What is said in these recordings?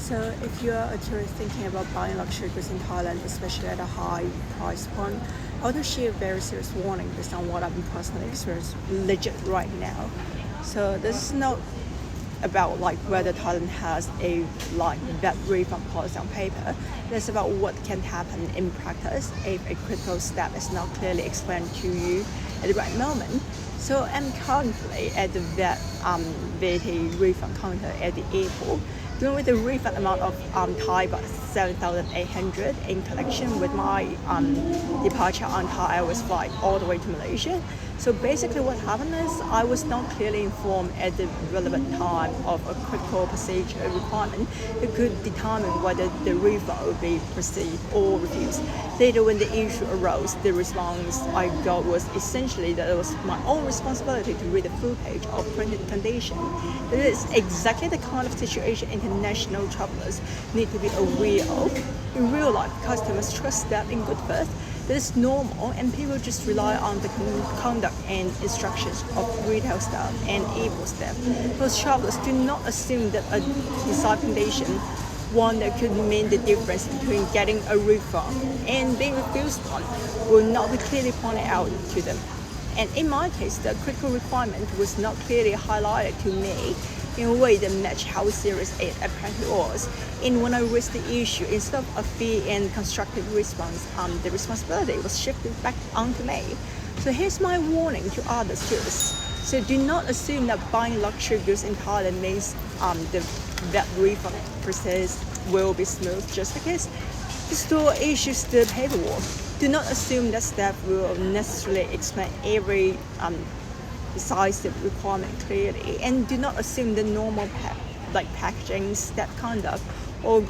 So if you're a tourist thinking about buying luxury goods in Thailand, especially at a high price point, I want to share a very serious warning based on what I've been personally experienced legit right now. So this is not about like whether Thailand has a like that refund policy on paper. It's about what can happen in practice if a critical step is not clearly explained to you at the right moment. So I'm currently at the VAT refund counter at the airport, dealing with the refund amount of Thai baht 7,800 in connection with my departure on Thai Airways flight all the way to Malaysia. So basically what happened is I was not clearly informed at the relevant time of a critical procedure requirement that could determine whether the refund would be received or refused. Later when the issue arose, the response I got was essentially that it was my own responsibility to read the full page of printed condition. It is exactly the kind of situation international travelers need to be aware of. In real life, customers trust that in good faith. That is normal, and people just rely on the conduct and instructions of retail staff and airport staff. Most travelers do not assume that a desired condition, one that could mean the difference between getting a refund and being refused one, will not be clearly pointed out to them. And in my case, the critical requirement was not clearly highlighted to me in a way that matched how serious it apparently was. And when I raised the issue, instead of a fair and constructive response, the responsibility was shifted back onto me. So here's my warning to others tourists. So do not assume that buying luxury goods in Thailand means that refund process will be smooth just because the store issues the paperwork. Do not assume that staff will necessarily explain every decisive requirement clearly, and do not assume the normal packaging, step conduct, or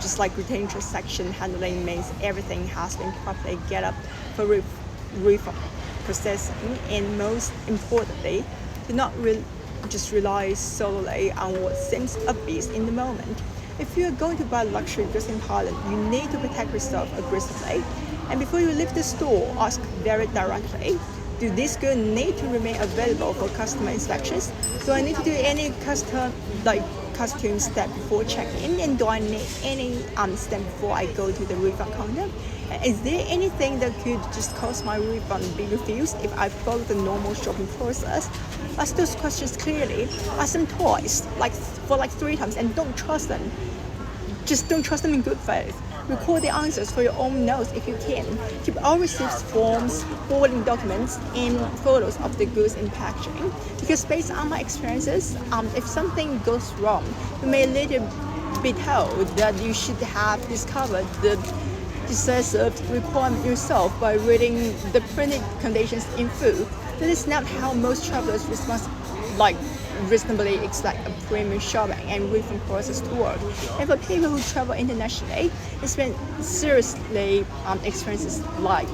just like retail transaction handling means everything has been properly get up for refund processing. And most importantly, do not just rely solely on what seems obvious in the moment. If you are going to buy luxury goods in Thailand, you need to protect yourself aggressively. And before you leave the store, ask very directly, do these goods need to remain available for customer inspections? Do I need to do any custom step before check-in? And do I need any step before I go to the refund counter? Is there anything that could just cause my refund be refused if I follow the normal shopping process? Ask those questions clearly. Ask them twice, for 3 times, and don't trust them. Just don't trust them in good faith. Record the answers for your own notes if you can. Keep all receipts, forms, forwarding documents, and photos of the goods in packaging. Because based on my experiences, if something goes wrong, you may later be told that you should have discovered the decisive requirement yourself by reading the printed conditions in full. That is not how most travelers reasonably expect a premium shopping and refund process to work. And for people who travel internationally, seriously experiences like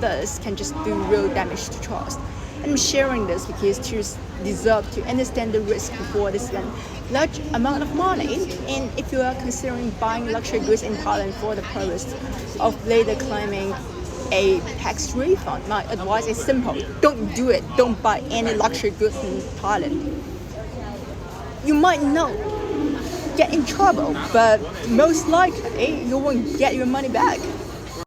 this can just do real damage to trust. And I'm sharing this because tourists deserve to understand the risk before they spend large amount of money. And if you are considering buying luxury goods in Thailand for the purpose of later claiming a tax refund, my advice is simple: don't do it. Don't buy any luxury goods in Thailand. You might not get in trouble, but most likely you won't get your money back.